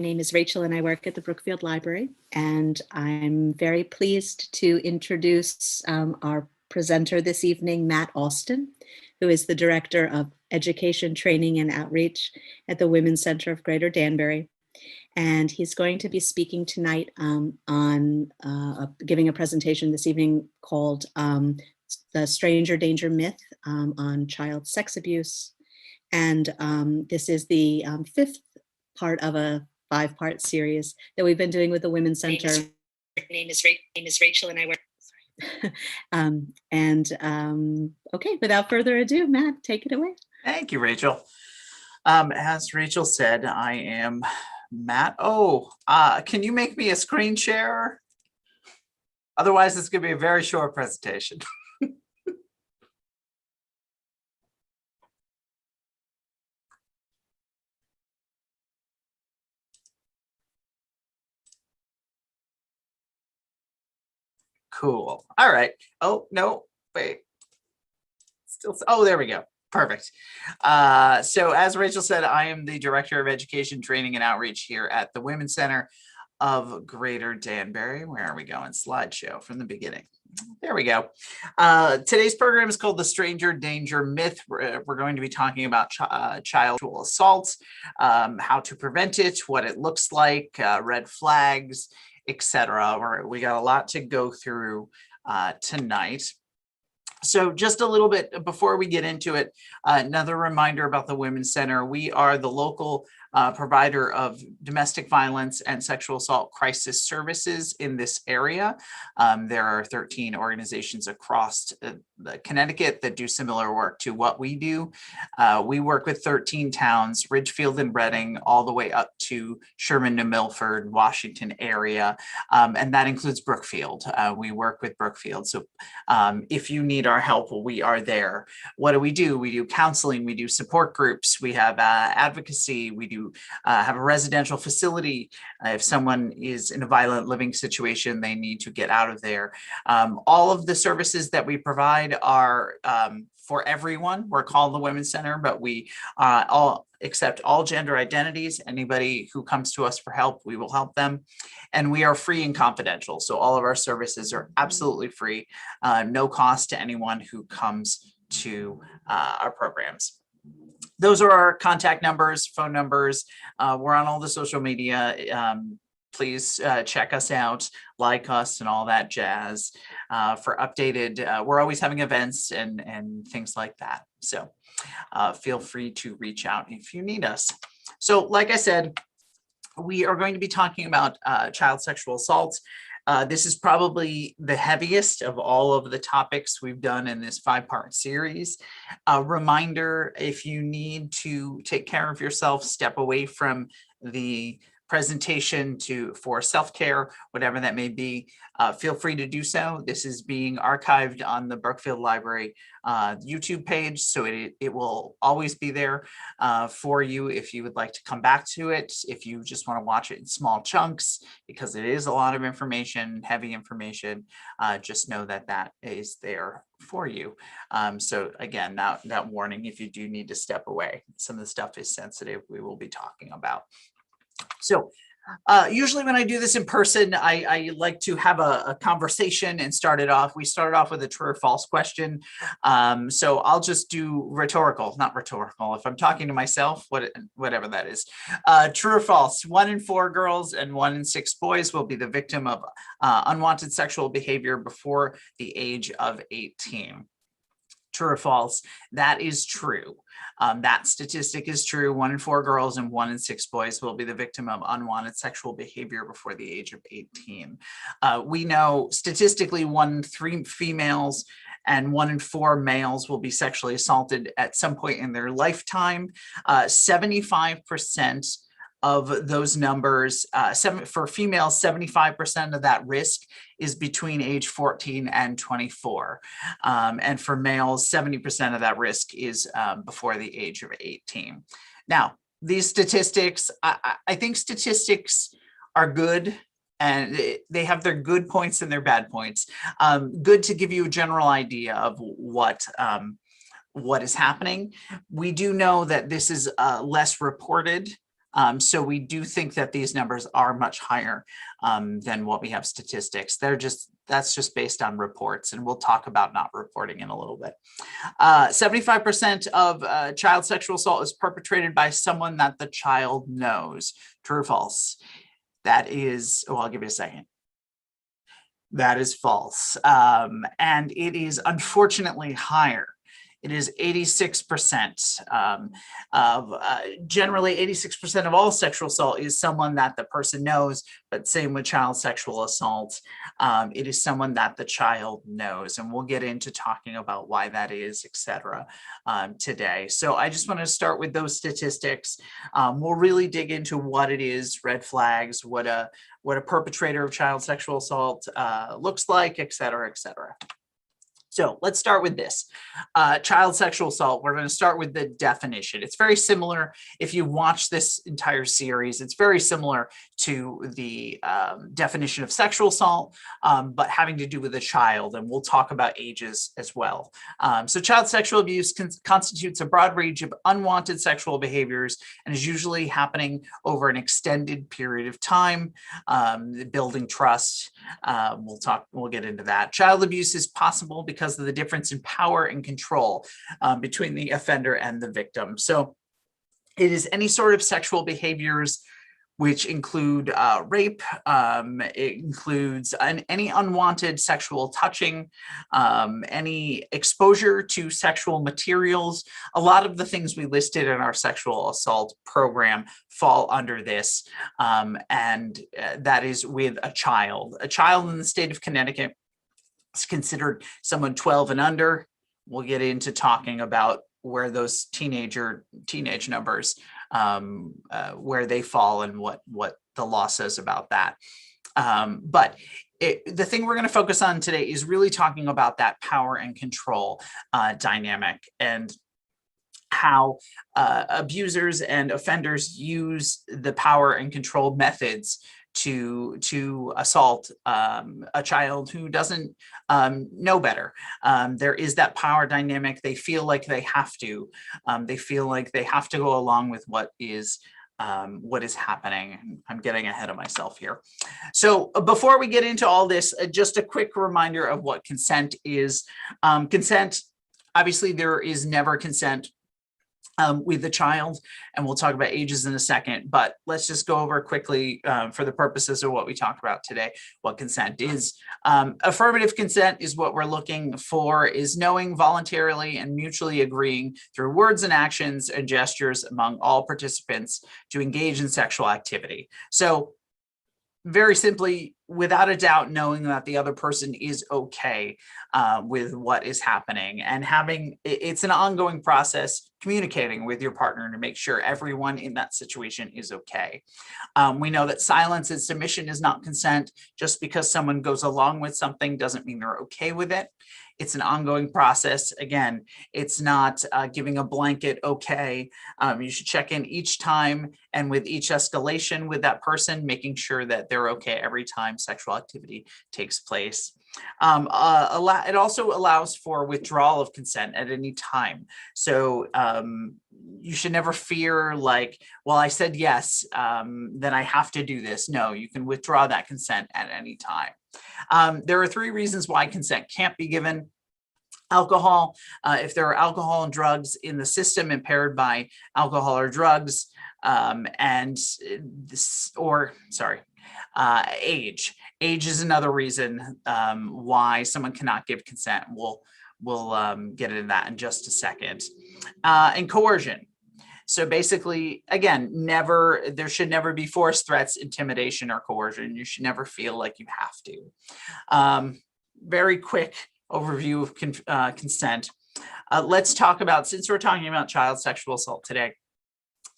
name is Rachel and I work at the Brookfield Library, and I'm very pleased to introduce our presenter this evening, Matt Alston, who is the Director of Education, Training, and Outreach at the Women's Center of Greater Danbury. And he's going to be speaking tonight giving a presentation this evening called The Stranger Danger Myth on Child Sex Abuse. And this is the fifth part of a 5-part series that we've been doing with the Women's Center. Name is Rachel and I work. Okay, without further ado, Matt, take it away. Thank you, Rachel. As Rachel said, I am Matt. Can you make me a screen share? Otherwise, it's going to be a very short presentation. Cool. All right. Oh, no, wait. There we go. Perfect. So as Rachel said, I am the Director of Education, Training, and Outreach here at the Women's Center of Greater Danbury. Where are we going? Slideshow from the beginning. There we go. Today's program is called The Stranger Danger Myth. We're going to be talking about child sexual assault, how to prevent it, what it looks like, red flags, etc. We got a lot to go through tonight. So just a little bit before we get into it, another reminder about the Women's Center. We are the local provider of domestic violence and sexual assault crisis services in this area. There are 13 organizations across Connecticut that do similar work to what we do. We work with 13 towns, Ridgefield and Reading, all the way up to Sherman to Milford, Washington area, and that includes Brookfield. We work with Brookfield. So if you need our help, we are there. What do? We do counseling, we do support groups, we have advocacy, we do have a residential facility. If someone is in a violent living situation, they need to get out of there. All of the services that we provide are for everyone. We're called the Women's Center, but we all accept all gender identities. Anybody who comes to us for help, we will help them. And we are free and confidential. So all of our services are absolutely free, no cost to anyone who comes to our programs. Those are our contact numbers, phone numbers. We're on all the social media. Please check us out, like us, and all that jazz for updated. We're always having events and things like that. So feel free to reach out if you need us. So like I said, we are going to be talking about child sexual assault. This is probably the heaviest of all of the topics we've done in this 5-part series. A reminder, if you need to take care of yourself, step away from the presentation for self-care, whatever that may be, feel free to do so. This is being archived on the Brookfield Library YouTube page, so it will always be there for you if you would like to come back to it, if you just want to watch it in small chunks, because it is a lot of information, heavy information. Just know that that is there for you. So again, that warning, if you do need to step away, some of the stuff is sensitive, we will be talking about. So usually when I do this in person, I like to have a conversation and we started off with a true or false question. So I'll just do not rhetorical. If I'm talking to myself, whatever that is. True or false, 1 in 4 girls and 1 in 6 boys will be the victim of unwanted sexual behavior before the age of 18. True or false? That is true. That statistic is true. 1 in 4 girls and 1 in 6 boys will be the victim of unwanted sexual behavior before the age of 18. We know statistically 1 in 3 females and 1 in 4 males will be sexually assaulted at some point in their lifetime. 75% of those numbers, for females, 75% of that risk is between age 14 and 24. And for males, 70% of that risk is before the age of 18. Now, these statistics, I think statistics are good, and they have their good points and their bad points. Good to give you a general idea of what is happening. We do know that this is less reported So we do think that these numbers are much higher than what we have statistics. That's just based on reports, and we'll talk about not reporting in a little bit. 75% of child sexual assault is perpetrated by someone that the child knows. True or false? That is, well, I'll give you a second. That is false. And it is unfortunately higher. It is 86% of generally 86% of all sexual assault is someone that the person knows, but same with child sexual assault. It is someone that the child knows, and we'll get into talking about why that is, etc. Today. So I just want to start with those statistics. We'll really dig into what it is, red flags, what a perpetrator of child sexual assault looks like, etc., etc. So let's start with this. Child sexual assault, we're going to start with the definition. It's very similar. If you watch this entire series, it's very similar to the definition of sexual assault, but having to do with a child, and we'll talk about ages as well. So child sexual abuse constitutes a broad range of unwanted sexual behaviors and is usually happening over an extended period of time, building trust. We'll get into that. Child abuse is possible because of the difference in power and control between the offender and the victim. So it is any sort of sexual behaviors which include rape, it includes any unwanted sexual touching, any exposure to sexual materials. A lot of the things we listed in our sexual assault program fall under this, and that is with a child. A child in the state of Connecticut is considered someone 12 and under. We'll get into talking about where those teenage numbers, where they fall and what the law says about that. But the thing we're going to focus on today is really talking about that power and control dynamic, and how abusers and offenders use the power and control methods to assault a child who doesn't know better. There is that power dynamic. They feel like they have to. They feel like they have to go along with what is happening. I'm getting ahead of myself here. So before we get into all this, just a quick reminder of what consent is. Consent, obviously, there is never consent with the child, and we'll talk about ages in a second, but let's just go over quickly for the purposes of what we talked about today, what consent is. Affirmative consent is what we're looking for, is knowing, voluntarily, and mutually agreeing through words and actions and gestures among all participants to engage in sexual activity. So very simply, without a doubt, knowing that the other person is okay with what is happening, and it's an ongoing process, communicating with your partner to make sure everyone in that situation is okay. We know that silence and submission is not consent. Just because someone goes along with something doesn't mean they're okay with it. It's an ongoing process. Again, it's not giving a blanket okay. You should check in each time and with each escalation with that person, making sure that they're okay every time sexual activity takes place. It also allows for withdrawal of consent at any time. So you should never fear like, well, I said yes, then I have to do this. No, you can withdraw that consent at any time. There are 3 reasons why consent can't be given. Alcohol, if there are alcohol and drugs in the system impaired by alcohol or drugs, age. Age is another reason why someone cannot give consent. We'll get into that in just a second. And coercion. So basically, again, there should never be force, threats, intimidation, or coercion. You should never feel like you have to. Very quick overview of consent. Let's talk about, since we're talking about child sexual assault today,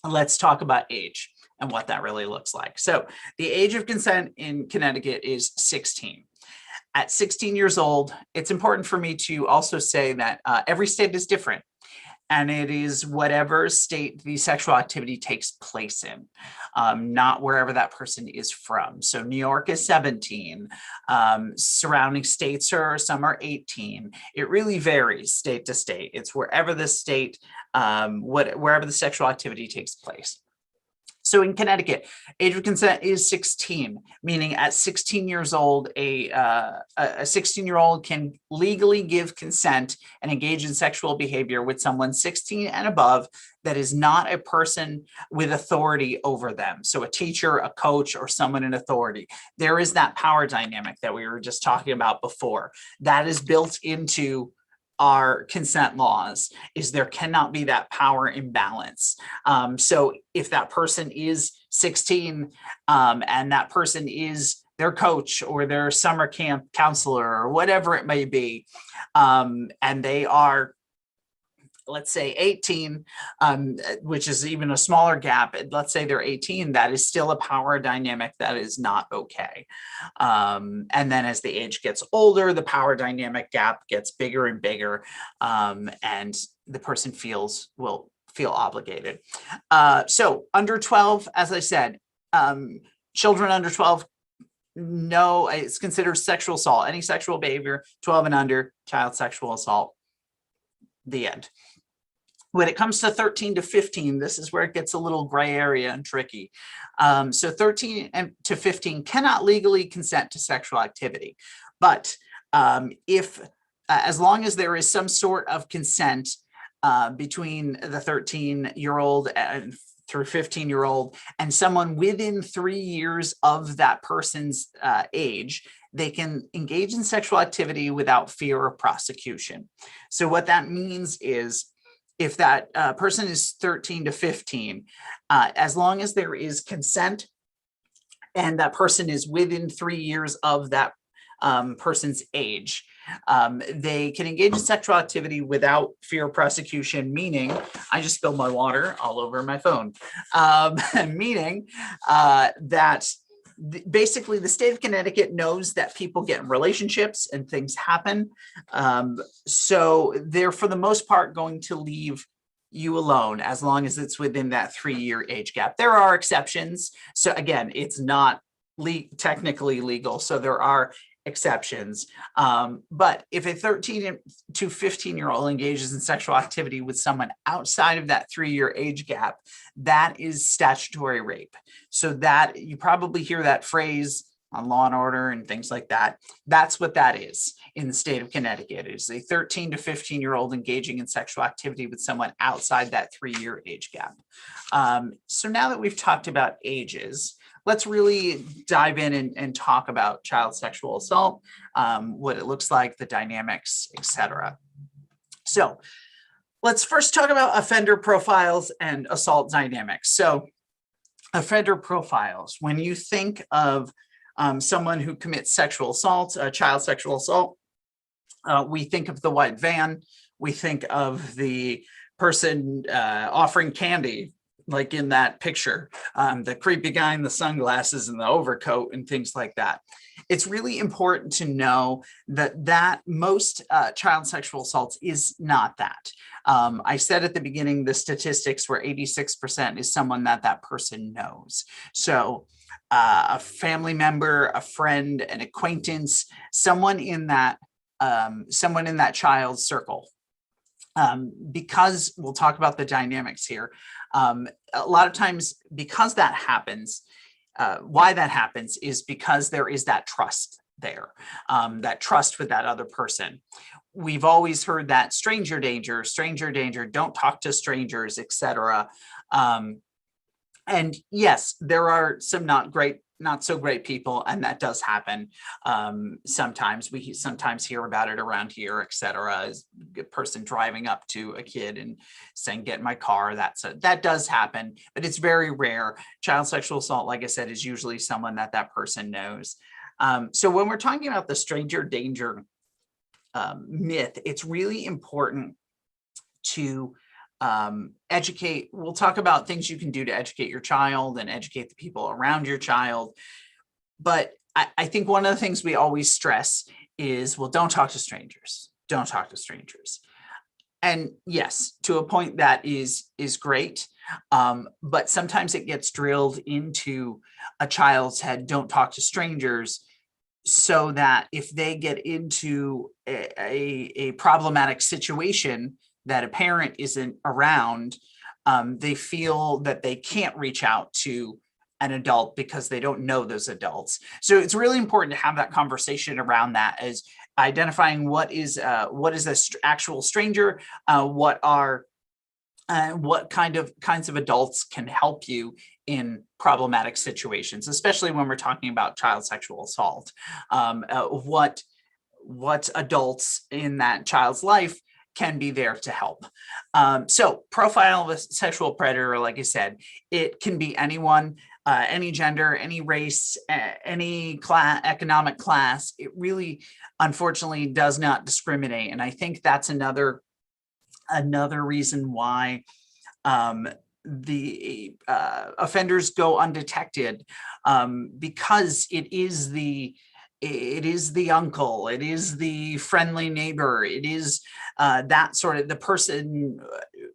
let's talk about age and what that really looks like. So the age of consent in Connecticut is 16. At 16 years old, it's important for me to also say that every state is different. And it is whatever state the sexual activity takes place in, not wherever that person is from. So New York is 17, surrounding states some are 18. It really varies state to state. It's wherever the state, wherever the sexual activity takes place. So in Connecticut, age of consent is 16, meaning at 16 years old, a 16-year-old can legally give consent and engage in sexual behavior with someone 16 and above that is not a person with authority over them. So a teacher, a coach, or someone in authority. There is that power dynamic that we were just talking about before. That is built into our consent laws, is there cannot be that power imbalance. So if that person is 16 and that person is their coach or their summer camp counselor or whatever it may be, and they are, let's say 18, which is even a smaller gap, let's say they're 18, that is still a power dynamic that is not okay. And then as the age gets older, the power dynamic gap gets bigger and bigger, and the person will feel obligated. So under 12, as I said, children under 12, no, it's considered sexual assault. Any sexual behavior, 12 and under, child sexual assault, the end. When it comes to 13 to 15, this is where it gets a little gray area and tricky. So 13 to 15 cannot legally consent to sexual activity. But as long as there is some sort of consent between the 13-year-old and through 15-year-old and someone within 3 years of that person's age, they can engage in sexual activity without fear of prosecution. So what that means is, if that person is 13 to 15, as long as there is consent and that person is within 3 years of that person's age, they can engage in sexual activity without fear of prosecution, meaning, I just spilled my water all over my phone, meaning that basically the state of Connecticut knows that people get in relationships and things happen. So they're for the most part going to leave you alone as long as it's within that 3-year age gap. There are exceptions. So again, it's not technically legal. So there are exceptions. But if a 13 to 15-year-old engages in sexual activity with someone outside of that 3-year age gap, that is statutory rape. So that you probably hear that phrase on Law and Order and things like that. That's what that is in the state of Connecticut. It's a 13 to 15-year-old engaging in sexual activity with someone outside that 3-year age gap. So now that we've talked about ages, let's really dive in and talk about child sexual assault, what it looks like, the dynamics, etc. So let's first talk about offender profiles and assault dynamics. So offender profiles, when you think of someone who commits sexual assault, child sexual assault, we think of the white van, we think of the person offering candy, like in that picture, the creepy guy in the sunglasses and the overcoat and things like that. It's really important to know that most child sexual assaults is not that. I said at the beginning, the statistics were 86% is someone that person knows. So a family member, a friend, an acquaintance, someone in that child's circle. Because we'll talk about the dynamics here. A lot of times, because that happens, why that happens is because there is that trust there, that trust with that other person. We've always heard that stranger danger, don't talk to strangers, etc. And yes, there are some not so great people, and that does happen. Sometimes we hear about it around here, etc. As a person driving up to a kid and saying, "Get in my car." That does happen, but it's very rare. Child sexual assault, like I said, is usually someone that person knows. So when we're talking about the stranger danger myth, it's really important to educate. We'll talk about things you can do to educate your child and educate the people around your child. But I think one of the things we always stress is, well, don't talk to strangers. Don't talk to strangers. And yes, to a point that is great. But sometimes it gets drilled into a child's head, don't talk to strangers, so that if they get into a problematic situation that a parent isn't around, They feel that they can't reach out to an adult because they don't know those adults. So it's really important to have that conversation around that, as identifying what is a actual stranger, what kinds of adults can help you in problematic situations, especially when we're talking about child sexual assault. What adults in that child's life can be there to help. So profile of a sexual predator, like I said, it can be anyone, any gender, any race, any economic class. It really, unfortunately, does not discriminate. And I think that's another reason why the offenders go undetected, because it is the uncle, it is the friendly neighbor, it is that sort of the person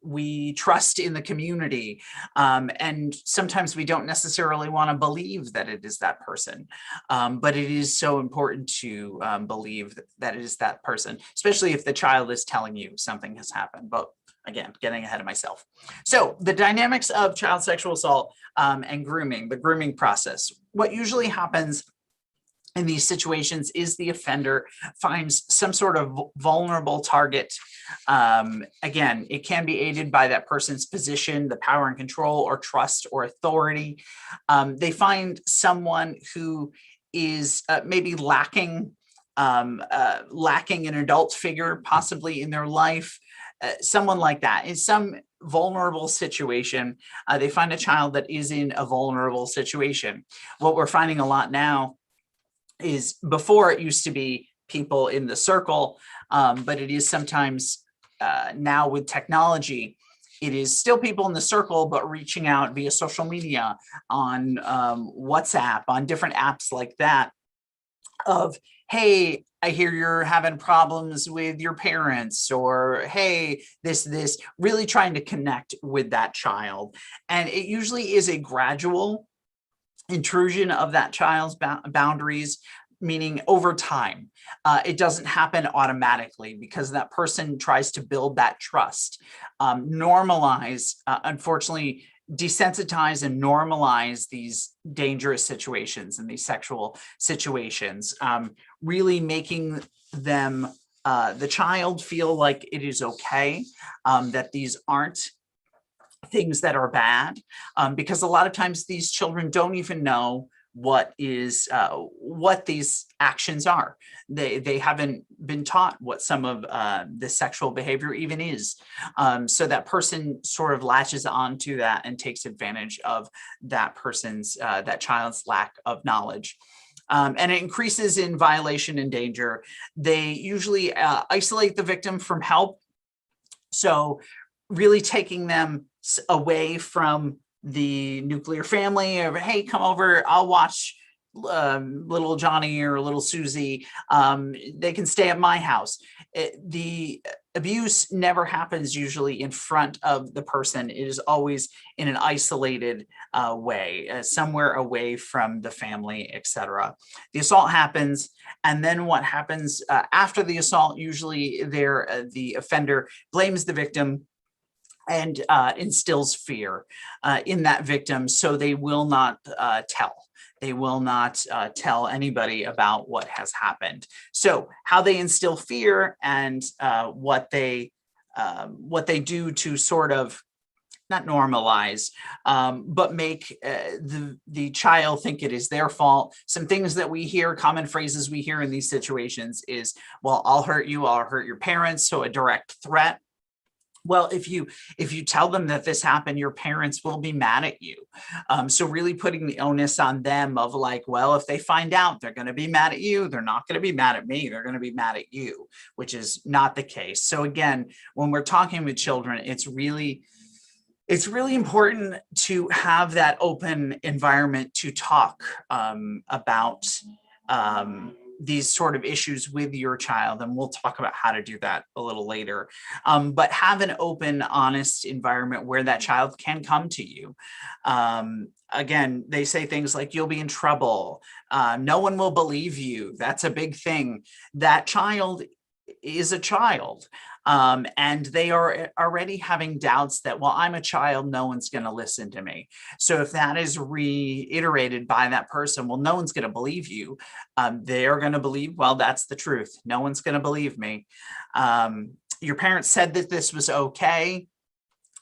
we trust in the community, and sometimes we don't necessarily want to believe that it is that person, but it is so important to believe that it is that person, especially if the child is telling you something has happened. But again, getting ahead of myself. So the dynamics of child sexual assault and grooming, the grooming process. What usually happens in these situations is the offender finds some sort of vulnerable target. Again, it can be aided by that person's position, the power and control, or trust or authority. They find someone who is maybe lacking an adult figure, possibly in their life. Someone like that in some vulnerable situation. They find a child that is in a vulnerable situation. What we're finding a lot now is, before it used to be people in the circle, but it is sometimes now with technology, it is still people in the circle, but reaching out via social media, on WhatsApp, on different apps like that, of, hey, I hear you're having problems with your parents, or hey, this, really trying to connect with that child. And it usually is a gradual intrusion of that child's boundaries, meaning over time. It doesn't happen automatically, because that person tries to build that trust, normalize, unfortunately, desensitize and normalize these dangerous situations and these sexual situations, really making them, the child, feel like it is okay, that these aren't things that are bad, because a lot of times these children don't even know what these actions are. They haven't been taught what some of the sexual behavior even is. So that person sort of latches onto that and takes advantage of that child's lack of knowledge. And it increases in violation and danger. They usually isolate the victim from help. So really taking them away from the nuclear family, or hey, come over, I'll watch little Johnny or little Susie. They can stay at my house. The abuse never happens usually in front of the person. It is always in an isolated way, somewhere away from the family, etc. The assault happens, and then what happens after the assault? Usually, the offender blames the victim and instills fear in that victim, so they will not tell. They will not tell anybody about what has happened. So how they instill fear, and what they do to sort of not normalize, but make the child think it is their fault. Some things that we hear, common phrases we hear in these situations is, well, I'll hurt you, I'll hurt your parents. So a direct threat. Well, if you tell them that this happened, your parents will be mad at you. So really putting the onus on them of like, well, if they find out, they're going to be mad at you. They're not going to be mad at me. They're going to be mad at you, which is not the case. So again, when we're talking with children, it's really important to have that open environment to talk about these sort of issues with your child. And we'll talk about how to do that a little later. But have an open, honest environment where that child can come to you. Again, they say things like, you'll be in trouble. No one will believe you. That's a big thing. That child is a child, and they are already having doubts that, well, I'm a child, no one's going to listen to me. So if that is reiterated by that person, well, no one's going to believe you. They are going to believe, well, that's the truth. No one's going to believe me. Your parents said that this was okay.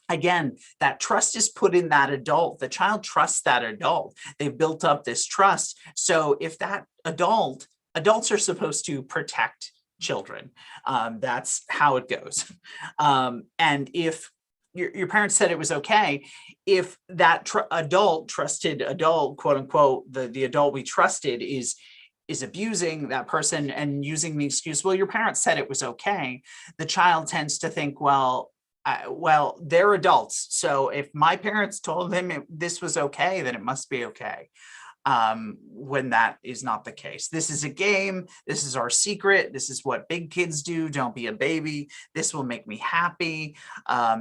Again, that trust is put in that adult. The child trusts that adult. They've built up this trust. So if that adults are supposed to protect children. That's how it goes. And if your parents said it was okay, if that trusted adult, quote unquote, the adult we trusted is abusing that person and using the excuse, well, your parents said it was okay, the child tends to think, well, they're adults. So if my parents told them this was okay, then it must be okay. When that is not the case. This is a game. This is our secret. This is what big kids do. Don't be a baby. This will make me happy.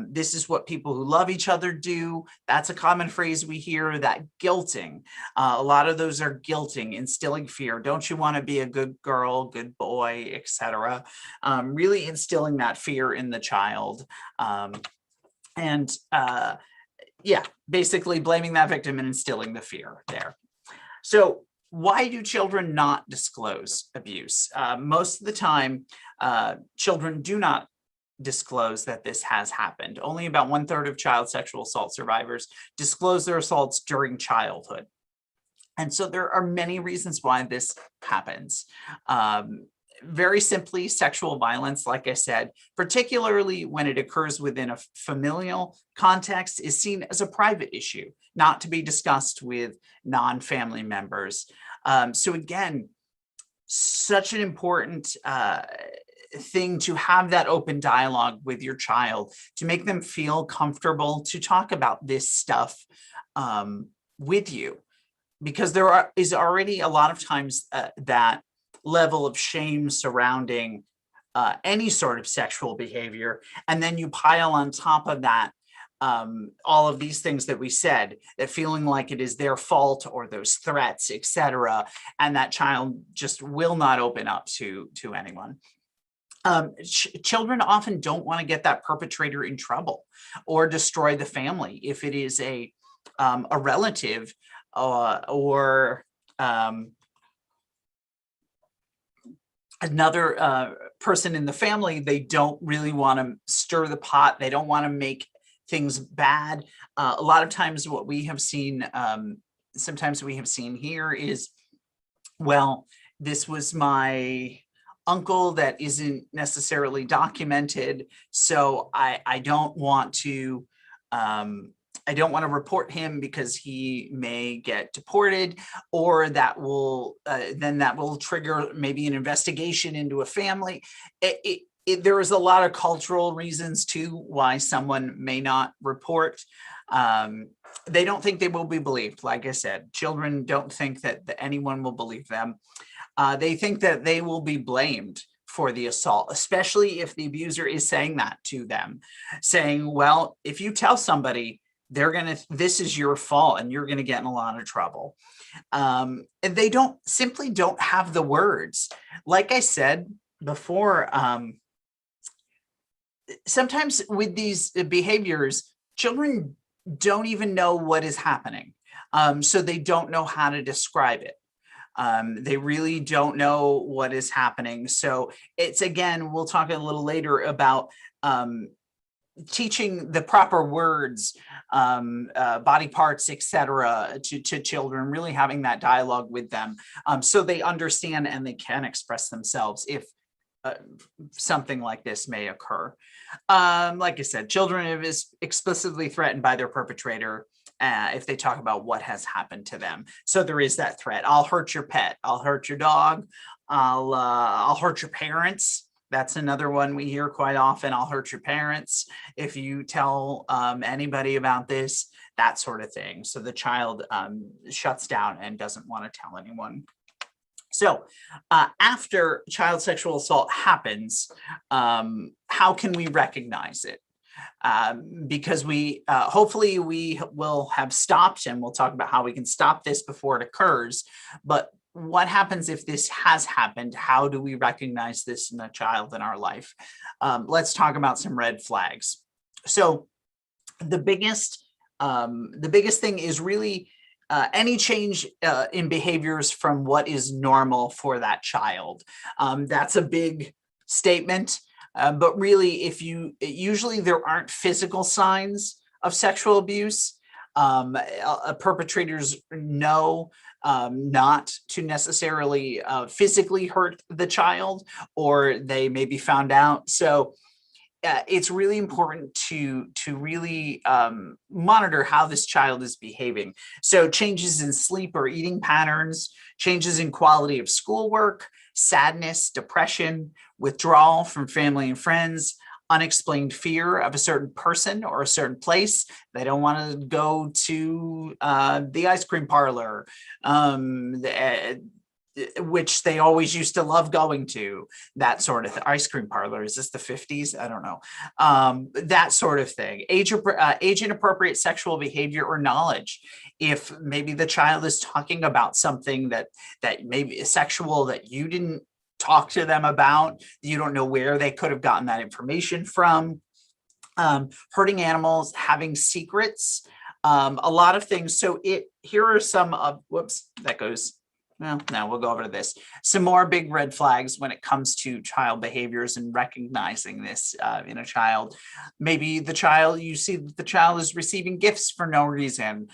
This is what people who love each other do. That's a common phrase we hear, that guilting. A lot of those are guilting, instilling fear. Don't you want to be a good girl, good boy, etc. Really instilling that fear in the child. Yeah, basically blaming that victim and instilling the fear there. So why do children not disclose abuse? Most of the time, children do not disclose that this has happened. Only about 1/3 of child sexual assault survivors disclose their assaults during childhood. And so there are many reasons why this happens. Very simply, sexual violence, like I said, particularly when it occurs within a familial context, is seen as a private issue, not to be discussed with non-family members. So again, such an important thing to have that open dialogue with your child, to make them feel comfortable to talk about this stuff with you, because there is already a lot of times that level of shame surrounding any sort of sexual behavior. And then you pile on top of that all of these things that we said, that feeling like it is their fault or those threats, etc. And that child just will not open up to anyone. Children often don't want to get that perpetrator in trouble or destroy the family. If it is a relative or another person in the family, they don't really want to stir the pot. They don't want to make things bad. A lot of times what we have seen, sometimes we have seen here is, well, this was my uncle that isn't necessarily documented, so I don't want to report him because he may get deported, or that will then that will trigger maybe an investigation into a family. There is a lot of cultural reasons too why someone may not report. They don't think they will be believed. Like I said, children don't think that anyone will believe them. They think that they will be blamed for the assault, especially if the abuser is saying that to them, saying, well, if you tell somebody, this is your fault and you're gonna get in a lot of trouble. And they simply don't have the words. Like I said before, sometimes with these behaviors, children don't even know what is happening. So they don't know how to describe it. They really don't know what is happening. So it's, again, we'll talk a little later about teaching the proper words, body parts, etc., to children, really having that dialogue with them, so they understand and they can express themselves if something like this may occur. Like I said, children is explicitly threatened by their perpetrator if they talk about what has happened to them. So there is that threat. I'll hurt your pet. I'll hurt your dog. I'll hurt your parents. That's another one we hear quite often. I'll hurt your parents if you tell anybody about this, that sort of thing. So the child shuts down and doesn't want to tell anyone. So after child sexual assault happens, how can we recognize it? Because we hopefully we will have stopped, and we'll talk about how we can stop this before it occurs. But what happens if this has happened? How do we recognize this in a child in our life? Let's talk about some red flags. So the biggest thing is really any change in behaviors from what is normal for that child. That's a big statement, but really, usually there aren't physical signs of sexual abuse. Perpetrators know not to necessarily physically hurt the child, or they may be found out. So it's really important to really monitor how this child is behaving. So changes in sleep or eating patterns, changes in quality of schoolwork, sadness, depression, withdrawal from family and friends, unexplained fear of a certain person or a certain place. They don't want to go to the ice cream parlor, which they always used to love going to, that sort of ice cream parlor. Is this the 50s? I don't know. That sort of thing. Age inappropriate sexual behavior or knowledge. If maybe the child is talking about something that maybe is sexual that you didn't talk to them about, you don't know where they could have gotten that information from. Hurting animals, having secrets, a lot of things. So here are some of, whoops, that goes. Well, now we'll go over to this. Some more big red flags when it comes to child behaviors and recognizing this in a child. Maybe you see that the child is receiving gifts for no reason.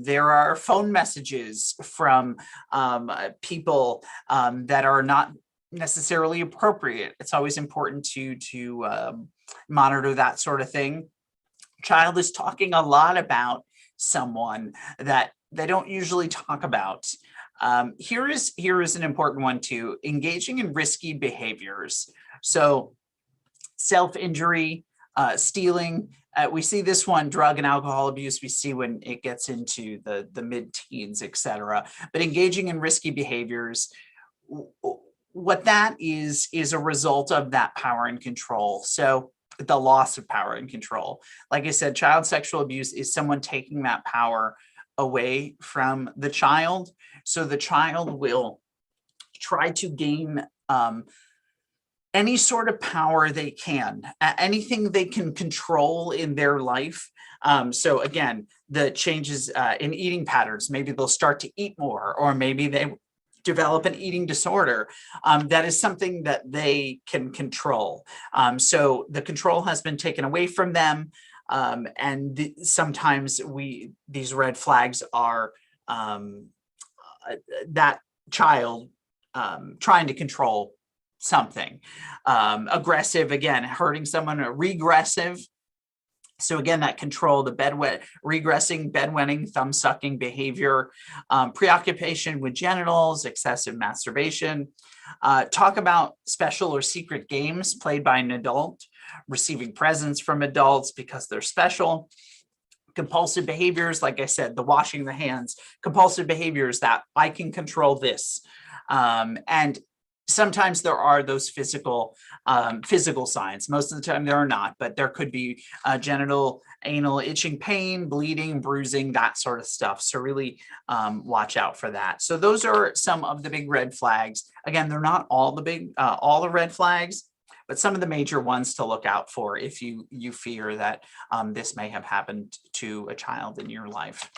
There are phone messages from people that are not necessarily appropriate. It's always important to monitor that sort of thing. Child is talking a lot about someone that they don't usually talk about. Here is an important one too: engaging in risky behaviors. So self-injury, stealing. We see this one, drug and alcohol abuse, we see when it gets into the mid-teens, etc. But engaging in risky behaviors, what that is a result of that power and control. So the loss of power and control. Like I said, child sexual abuse is someone taking that power away from the child. So the child will try to gain any sort of power they can, anything they can control in their life. So again, the changes in eating patterns, maybe they'll start to eat more, or maybe they develop an eating disorder. That is something that they can control. So the control has been taken away from them. And sometimes these red flags are that child trying to control something. Aggressive, again, hurting someone, regressive. So again, that control, regressing, bedwetting, thumb sucking behavior, preoccupation with genitals, excessive masturbation. Talk about special or secret games played by an adult, receiving presents from adults because they're special. Compulsive behaviors, like I said, the washing the hands, compulsive behaviors that I can control this. And sometimes there are those physical signs. Most of the time there are not, but there could be genital, anal itching pain, bleeding, bruising, that sort of stuff. So really watch out for that. So those are some of the big red flags. Again, they're not all the red flags, but some of the major ones to look out for if you fear that this may have happened to a child in your life.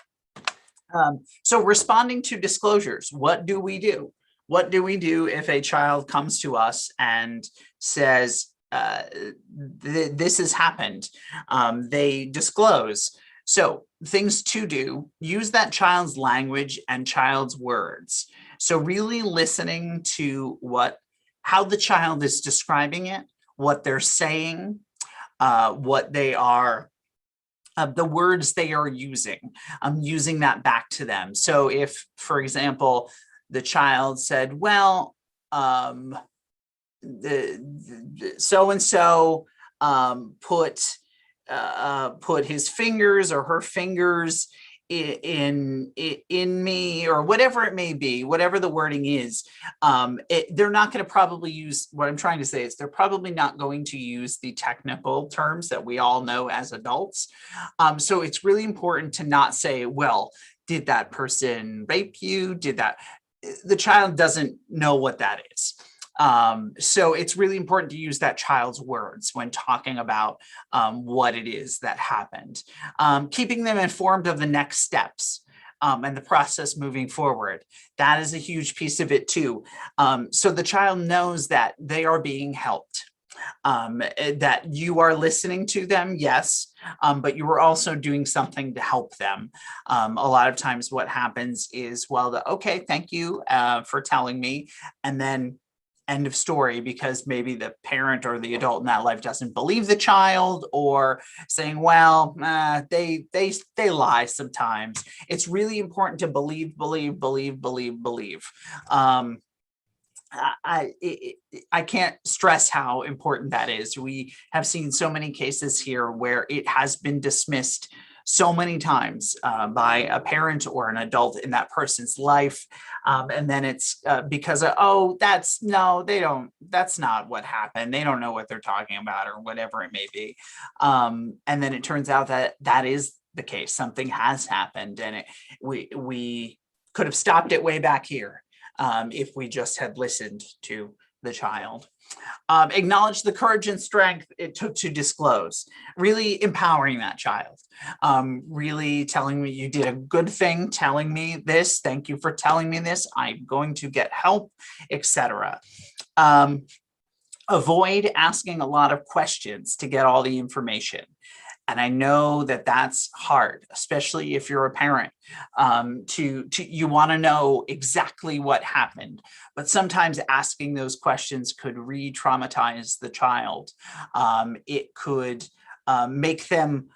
So responding to disclosures, what do we do? What do we do if a child comes to us and says, this has happened? They disclose. So things to do: use that child's language and child's words. So really listening to how the child is describing it, what they're saying, what they are, the words they are using. I'm using that back to them. So if, for example, the child said, well, so-and-so put his fingers or her fingers in me, or whatever it may be, whatever the wording is, they're not going to probably use, what I'm trying to say is they're probably not going to use the technical terms that we all know as adults. So it's really important to not say, well, did that person rape you? the child doesn't know what that is. So it's really important to use that child's words when talking about what it is that happened, keeping them informed of the next steps. And the process moving forward. That is a huge piece of it too. So the child knows that they are being helped, that you are listening to them, yes, but you are also doing something to help them. A lot of times what happens is, well, okay, thank you for telling me. And then end of story, because maybe the parent or the adult in that life doesn't believe the child, or saying, well, they lie sometimes. It's really important to believe. I can't stress how important that is. We have seen so many cases here where it has been dismissed so many times by a parent or an adult in that person's life. And then it's because of, oh, that's not what happened. They don't know what they're talking about, or whatever it may be. And then it turns out that that is the case. Something has happened, and we could have stopped it way back here if we just had listened to the child. Acknowledge the courage and strength it took to disclose, really empowering that child, really telling me, you did a good thing telling me this, thank you for telling me this, I'm going to get help, etc. Avoid asking a lot of questions to get all the information. And I know that that's hard, especially if you're a parent, you want to know exactly what happened. But sometimes asking those questions could re-traumatize the child. It could make them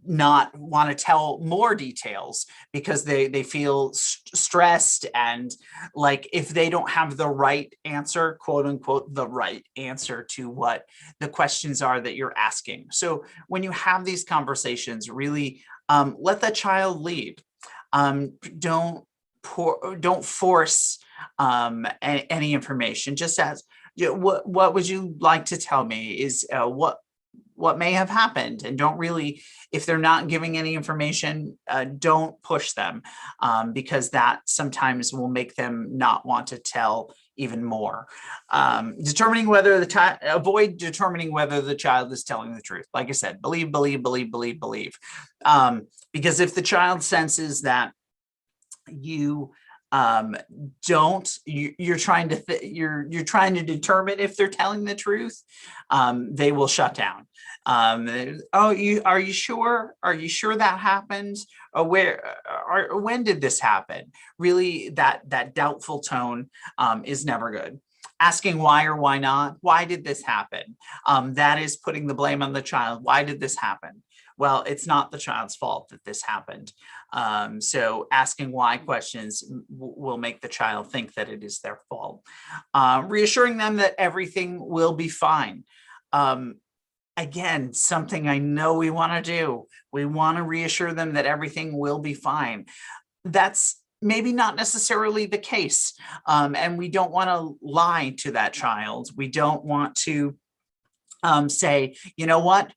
not want to tell more details, because they feel stressed, and like if they don't have the right answer, quote unquote, the right answer to what the questions are that you're asking. So when you have these conversations, really let the child lead. Don't force any information. Just ask, what would you like to tell me? Is what may have happened, and don't really, if they're not giving any information, don't push them, because that sometimes will make them not want to tell even more. Avoid determining whether the child is telling the truth. Like I said, believe. Because if the child senses that you you're trying to determine if they're telling the truth, they will shut down. Are you sure that happened? Or when did this happen? Really, that doubtful tone is never good. Asking why or why not. Why did this happen? That is putting the blame on the child. Why did this happen? Well, it's not the child's fault that this happened. So asking why questions will make the child think that it is their fault. Reassuring them that everything will be fine. Again, something I know we want to do. We want to reassure them that everything will be fine. That's maybe not necessarily the case. And we don't want to lie to that child. We don't want to say, you know what?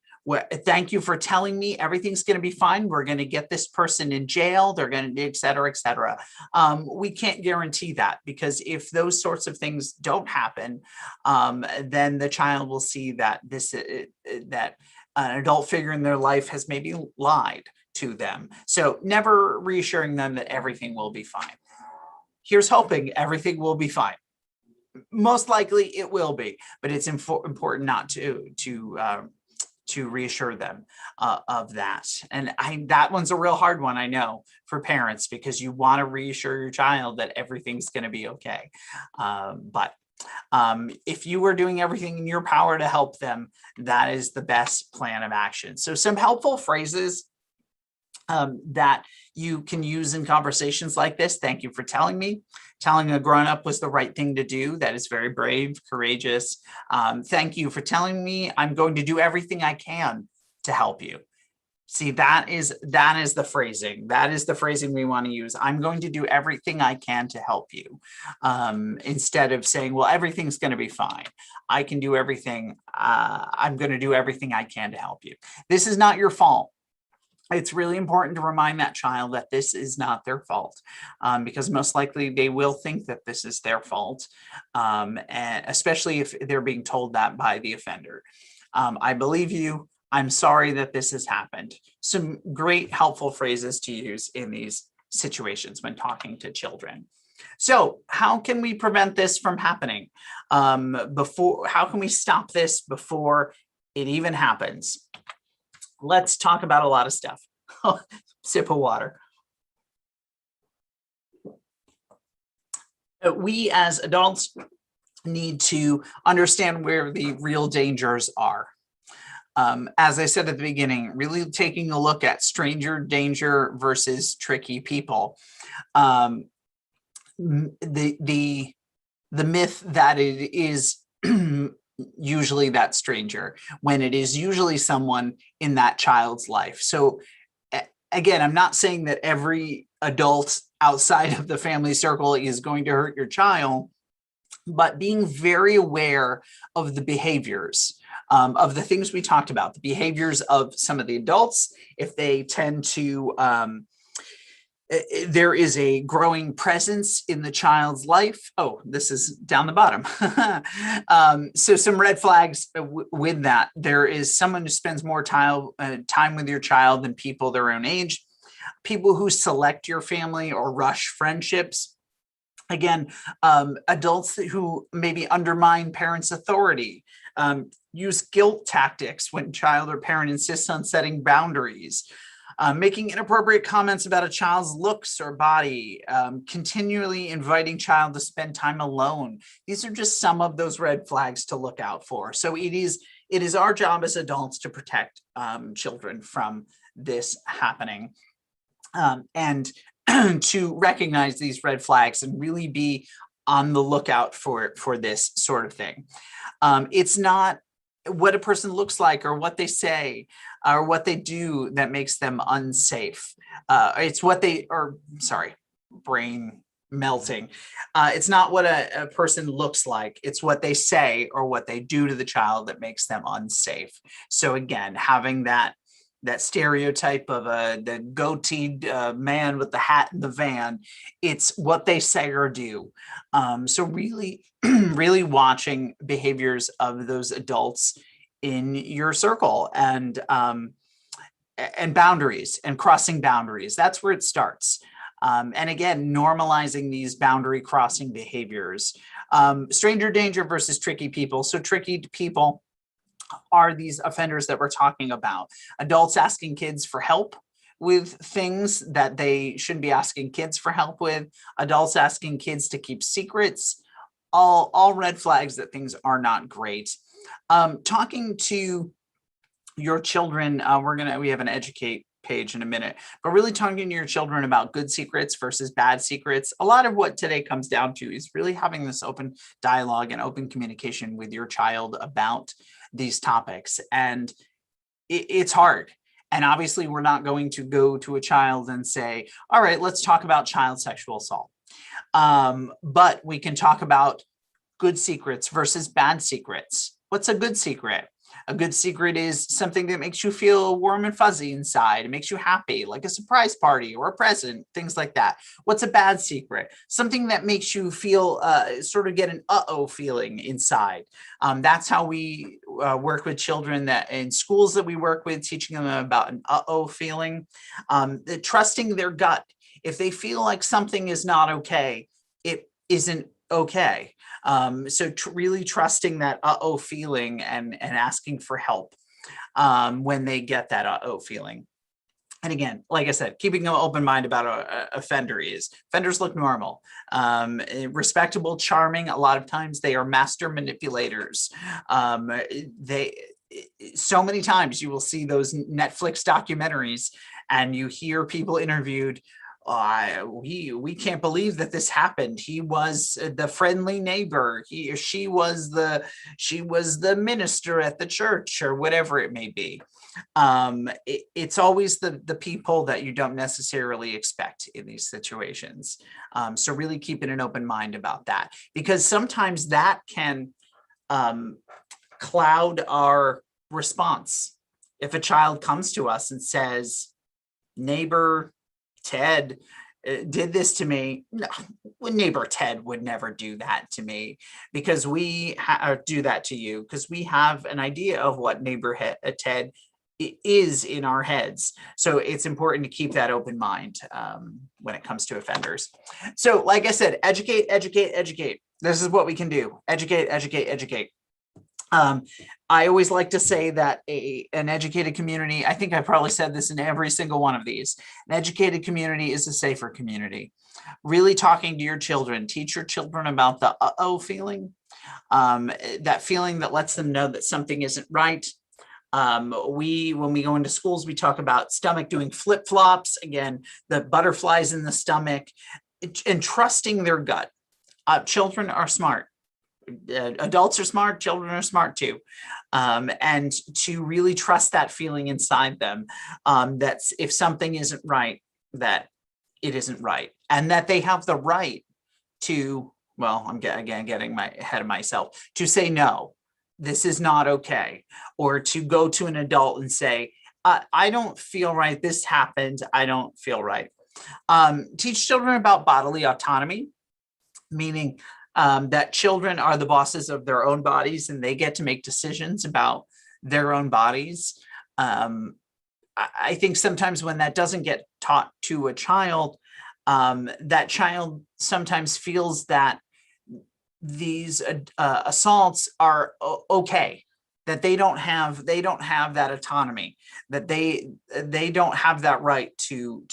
Thank you for telling me everything's going to be fine. We're going to get this person in jail. They're going to, et cetera, et cetera. We can't guarantee that, because if those sorts of things don't happen, then the child will see that that an adult figure in their life has maybe lied to them. So never reassuring them that everything will be fine. Here's hoping everything will be fine. Most likely it will be, but it's important not to reassure them of that. And that one's a real hard one, I know, for parents, because you want to reassure your child that everything's going to be okay. But if you are doing everything in your power to help them, that is the best plan of action. So some helpful phrases that you can use in conversations like this. Thank you for telling me. Telling a grown-up was the right thing to do. That is very brave, courageous. Thank you for telling me. I'm going to do everything I can to help you. See, that is the phrasing. That is the phrasing we want to use. I'm going to do everything I can to help you. Instead of saying, well, everything's going to be fine. I can do everything. I'm going to do everything I can to help you. This is not your fault. it's really important to remind that child that this is not their fault, because most likely they will think that this is their fault, and especially if they're being told that by the offender. I believe you. I'm sorry that this has happened. Some great helpful phrases to use in these situations when talking to children. So how can we prevent this from happening? How can we stop this before it even happens? Let's talk about a lot of stuff. Sip of water. We as adults need to understand where the real dangers are. As I said at the beginning, really taking a look at stranger danger versus tricky people. The myth that it is usually that stranger, when it is usually someone in that child's life. So again, I'm not saying that every adult outside of the family circle is going to hurt your child, but being very aware of the behaviors, of the things we talked about, the behaviors of some of the adults, if they tend to, there is a growing presence in the child's life. Oh, this is down the bottom. So some red flags with that. There is someone who spends more time with your child than people their own age, people who select your family or rush friendships. Again, adults who maybe undermine parents' authority, use guilt tactics when child or parent insists on setting boundaries, making inappropriate comments about a child's looks or body, continually inviting child to spend time alone. These are just some of those red flags to look out for. So it is our job as adults to protect children from this happening, and to recognize these red flags and really be on the lookout for this sort of thing. It's not what a person looks like or what they say or what they do that makes them unsafe. It's what they, or sorry, brain melting. It's not what a person looks like. It's what they say or what they do to the child that makes them unsafe. So again, having that stereotype of the goateed man with the hat in the van, it's what they say or do. So really, really watching behaviors of those adults in your circle, and boundaries and crossing boundaries. That's where it starts. And again, normalizing these boundary crossing behaviors. Stranger danger versus tricky people. So tricky people are these offenders that we're talking about. Adults asking kids for help with things that they shouldn't be asking kids for help with. Adults asking kids to keep secrets. All red flags that things are not great. Talking to your children, we have an educate page in a minute, but really talking to your children about good secrets versus bad secrets. A lot of what today comes down to is really having this open dialogue and open communication with your child about these topics. And it's hard. And obviously we're not going to go to a child and say, all right, let's talk about child sexual assault. But we can talk about good secrets versus bad secrets. What's a good secret? A good secret is something that makes you feel warm and fuzzy inside. It makes you happy, like a surprise party or a present, things like that. What's a bad secret? Something that makes you feel, sort of get an uh-oh feeling inside. That's how we work with children that in schools that we work with, teaching them about an uh-oh feeling, trusting their gut. If they feel like something is not okay, it isn't okay. So really trusting that uh-oh feeling and asking for help when they get that uh-oh feeling. And again, like I said, keeping an open mind about offenders look normal, respectable, charming. A lot of times they are master manipulators. So many times you will see those Netflix documentaries and you hear people interviewed. We can't believe that this happened. He was the friendly neighbor. She was the minister at the church, or whatever it may be. It's always the people that you don't necessarily expect in these situations. So really keeping an open mind about that, because sometimes that can cloud our response. If a child comes to us and says, neighbor Ted did this to me. No, neighbor Ted would never do that to me, because we do that to you, because we have an idea of what neighbor Ted is in our heads. So it's important to keep that open mind when it comes to offenders. So like I said, educate, educate, educate. This is what we can do. Educate, educate, educate. I always like to say that an educated community, I think I probably said this in every single one of these, an educated community is a safer community. Really talking to your children, teach your children about the uh-oh feeling, that feeling that lets them know that something isn't right. When we go into schools, we talk about stomach doing flip-flops, again, the butterflies in the stomach, and trusting their gut. Children are smart. Adults are smart, children are smart too. And to really trust that feeling inside them, that if something isn't right, that it isn't right, and that they have the right to, well, I'm again getting ahead of myself, to say no, this is not okay, or to go to an adult and say, I don't feel right, this happened, I don't feel right. Teach children about bodily autonomy, meaning that children are the bosses of their own bodies and they get to make decisions about their own bodies. I think sometimes when that doesn't get taught to a child, that child sometimes feels that these assaults are okay, that they don't have that autonomy, that they don't have that right to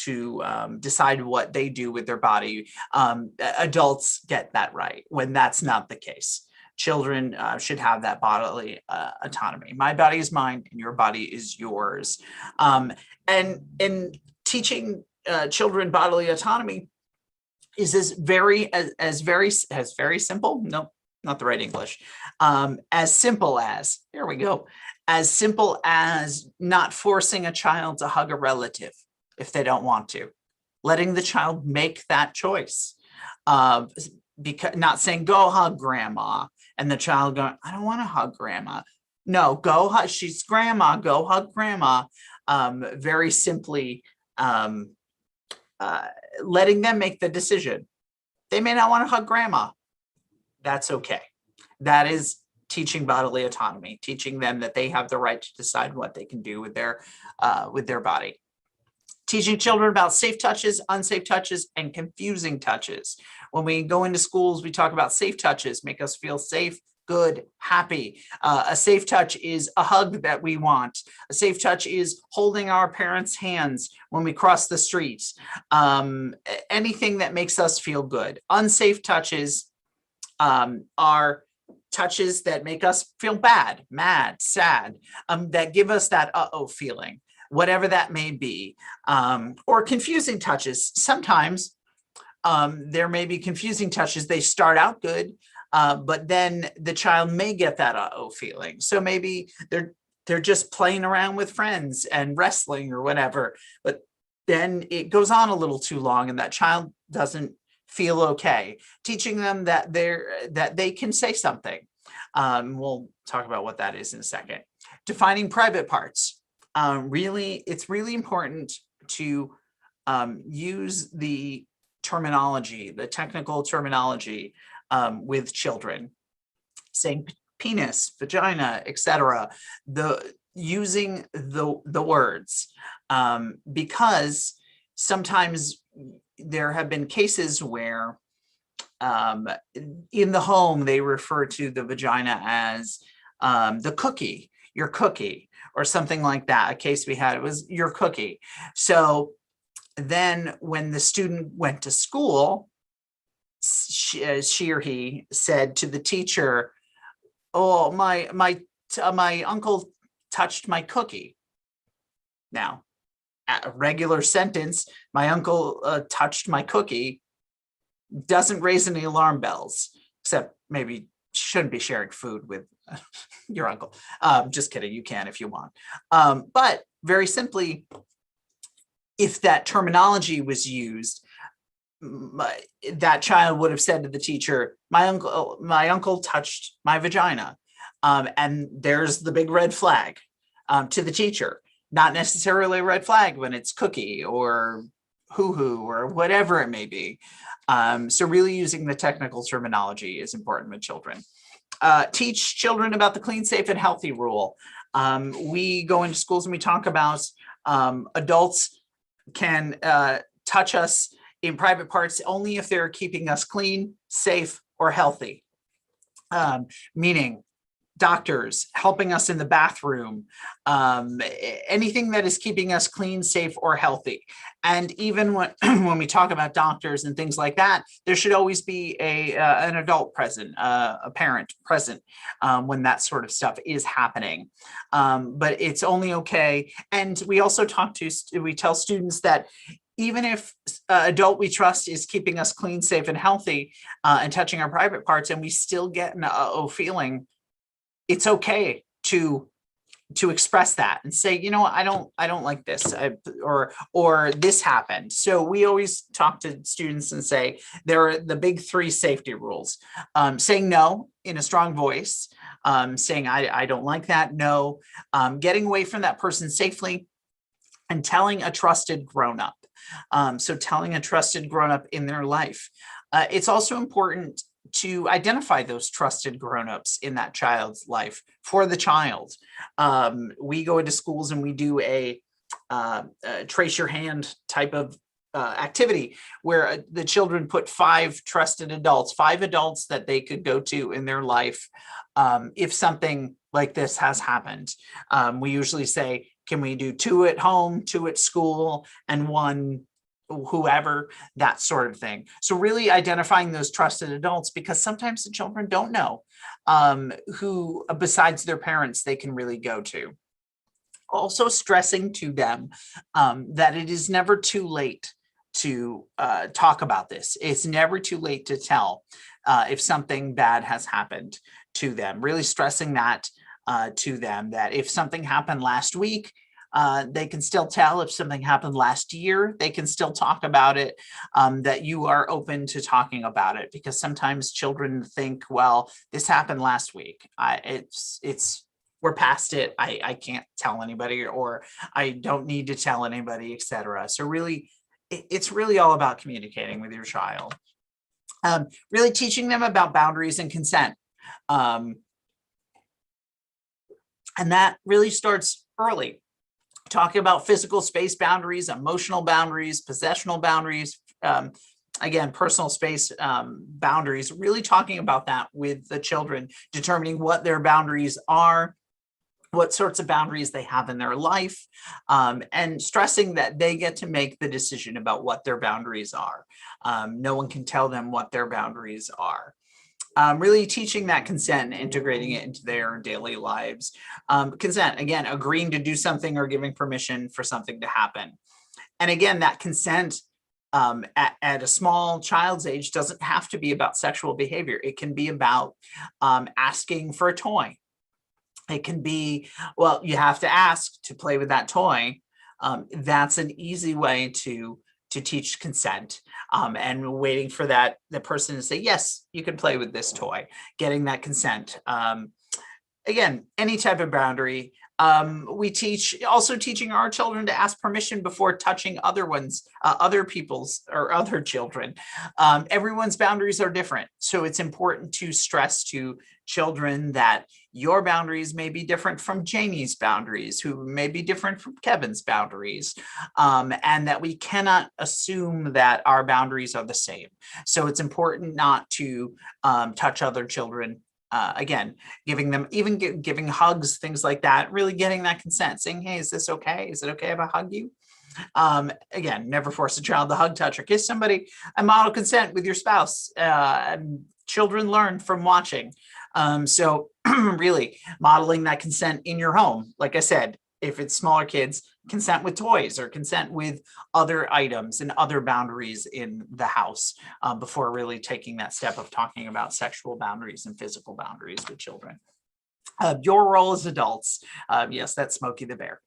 decide what they do with their body. Adults get that right when that's not the case. Children should have that bodily autonomy. My body is mine and your body is yours. And teaching children bodily autonomy is very simple. No, not the right English. As simple as, here we go, as simple as not forcing a child to hug a relative if they don't want to, letting the child make that choice. Because not saying go hug grandma and the child going, I don't want to hug grandma. No, go hug, she's grandma, go hug grandma. Very simply, letting them make the decision. They may not want to hug grandma. That's okay. That is teaching bodily autonomy, teaching them that they have the right to decide what they can do with their body. Teaching children about safe touches, unsafe touches, and confusing touches. When we go into schools, we talk about safe touches, make us feel safe, good, happy. A safe touch is a hug that we want. A safe touch is holding our parents' hands when we cross the street. Anything that makes us feel good. Unsafe touches are touches that make us feel bad, mad, sad, that give us that uh-oh feeling, whatever that may be. Or confusing touches. Sometimes there may be confusing touches. They start out good, but then the child may get that uh-oh feeling. So maybe they're just playing around with friends and wrestling or whatever, but then it goes on a little too long and that child doesn't feel okay. Teaching them that they can say something. We'll talk about what that is in a second. Defining private parts. It's really important to use the terminology, the technical terminology with children, saying penis, vagina, etc. Using the words, because sometimes there have been cases where in the home they refer to the vagina as the cookie, your cookie, or something like that. A case we had, it was your cookie. So then when the student went to school, she or he said to the teacher, oh, my uncle touched my cookie. Now, a regular sentence, my uncle touched my cookie, doesn't raise any alarm bells, except maybe shouldn't be sharing food with your uncle. Just kidding, you can if you want. But very simply, if that terminology was used, that child would have said to the teacher, my uncle touched my vagina. And there's the big red flag to the teacher. not necessarily a red flag when it's cookie or hoo-hoo or whatever it may be. So really using the technical terminology is important with children. Teach children about the clean, safe, and healthy rule. We go into schools and we talk about adults can touch us in private parts only if they're keeping us clean, safe, or healthy. Meaning doctors helping us in the bathroom, anything that is keeping us clean, safe, or healthy. And even when when we talk about doctors and things like that, there should always be an adult present, a parent present when that sort of stuff is happening. But it's only okay. And we also we tell students that even if adult we trust is keeping us clean, safe, and healthy and touching our private parts, and we still get an feeling, it's okay to express that and say, you know, I don't like this, or this happened. So we always talk to students and say there are the big 3 safety rules: saying no in a strong voice, saying I don't like that, no, getting away from that person safely, and telling a trusted grown-up. So telling a trusted grown-up in their life. It's also important to identify those trusted grown-ups in that child's life for the child. We go into schools and we do a trace your hand type of activity where the children put 5 trusted adults, 5 adults that they could go to in their life if something like this has happened. We usually say, can we do 2 at home, 2 at school, and 1 whoever, that sort of thing. So really identifying those trusted adults, because sometimes the children don't know who besides their parents they can really go to. Also stressing to them that it is never too late to talk about this. It's never too late to tell if something bad has happened to them. Really stressing that to them, that if something happened last week, they can still tell. If something happened last year, they can still talk about it, that you are open to talking about it, because sometimes children think, well, this happened last week. We're past it. I can't tell anybody, or I don't need to tell anybody, etc. So really, it's really all about communicating with your child. Really teaching them about boundaries and consent. And that really starts early. Talking about physical space boundaries, emotional boundaries, possessional boundaries, again, personal space boundaries, really talking about that with the children, determining what their boundaries are, what sorts of boundaries they have in their life, and stressing that they get to make the decision about what their boundaries are. No one can tell them what their boundaries are. Really teaching that consent and integrating it into their daily lives. Consent, again, agreeing to do something or giving permission for something to happen. And again, that consent at a small child's age doesn't have to be about sexual behavior. It can be about asking for a toy. It can be, well, you have to ask to play with that toy. That's an easy way to teach consent, and waiting for the person to say, yes, you can play with this toy, getting that consent. Again, any type of boundary. We teaching our children to ask permission before touching other people's or other children. Everyone's boundaries are different. So it's important to stress to children that your boundaries may be different from Janie's boundaries, who may be different from Kevin's boundaries, and that we cannot assume that our boundaries are the same. So it's important not to touch other children. Again, giving them, even giving hugs, things like that, really getting that consent, saying, hey, is this okay? Is it okay if I hug you? Again, never force a child to hug, touch, or kiss somebody, and model consent with your spouse. Children learn from watching. So really modeling that consent in your home. Like I said, if it's smaller kids, consent with toys or consent with other items and other boundaries in the house before really taking that step of talking about sexual boundaries and physical boundaries with children. Your role as adults. Yes, that's Smokey the Bear.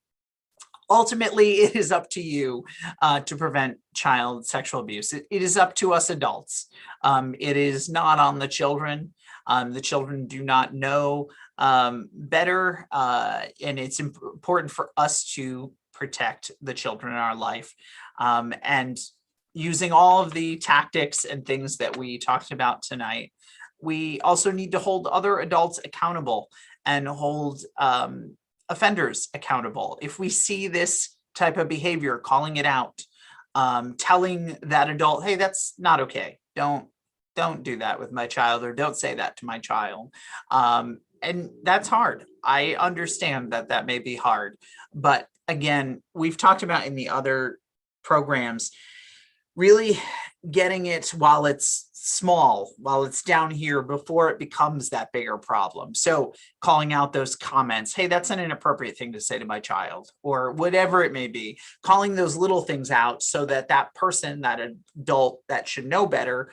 Ultimately, it is up to you to prevent child sexual abuse. It is up to us adults. It is not on the children. The children do not know better, and it's important for us to protect the children in our life. And using all of the tactics and things that we talked about tonight, we also need to hold other adults accountable and hold offenders accountable. If we see this type of behavior, calling it out, telling that adult, hey, that's not okay. Don't do that with my child, or don't say that to my child. And that's hard. I understand that that may be hard, but again, we've talked about in the other programs, really getting it while it's small, while it's down here, before it becomes that bigger problem. So calling out those comments, hey, that's an inappropriate thing to say to my child, or whatever it may be, calling those little things out so that that person, that adult that should know better,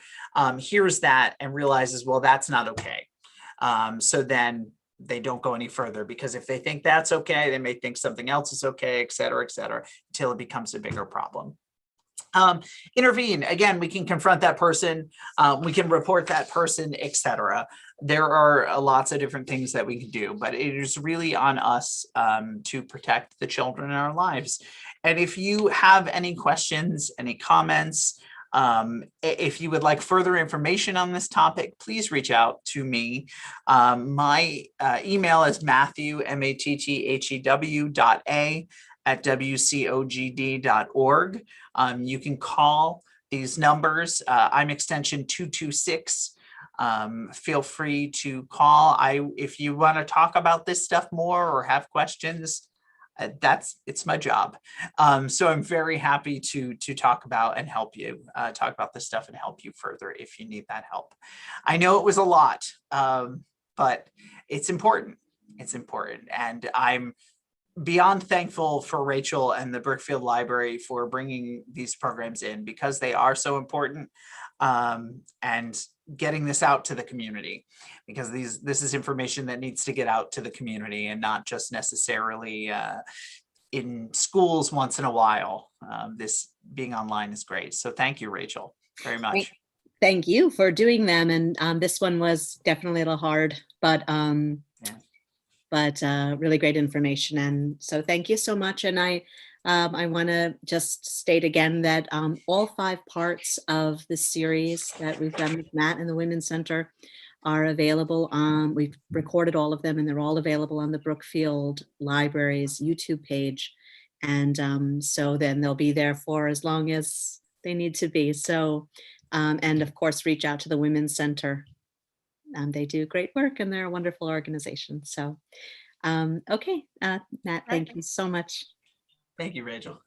hears that and realizes, well, that's not okay. So then they don't go any further, because if they think that's okay, they may think something else is okay, et cetera, until it becomes a bigger problem. Intervene. Again, we can confront that person, we can report that person, etc. There are lots of different things that we can do, but it is really on us to protect the children in our lives. And if you have any questions, any comments, if you would like further information on this topic, please reach out to me. My email is Matthew, matthew.a@wcogd.org. You can call these numbers. I'm extension 226. Feel free to call. If you want to talk about this stuff more or have questions, it's my job. So I'm very happy to talk about and help you talk about this stuff and help you further if you need that help. I know it was a lot, but it's important. It's important, and I'm beyond thankful for Rachel and the Brookfield Library for bringing these programs in, because they are so important, and getting this out to the community, because this is information that needs to get out to the community and not just necessarily in schools once in a while. This being online is great. So thank you, Rachel, very much. Thank you for doing them. And this one was definitely a little hard, but really great information. And so thank you so much. And I want to just state again that all 5 parts of the series that we've done with Matt and the Women's Center are available. We've recorded all of them, and they're all available on the Brookfield Library's YouTube page. And so then they'll be there for as long as they need to be. So, and of course, reach out to the Women's Center. They do great work, and they're a wonderful organization. So, okay, Matt, thank you so much. Thank you, Rachel.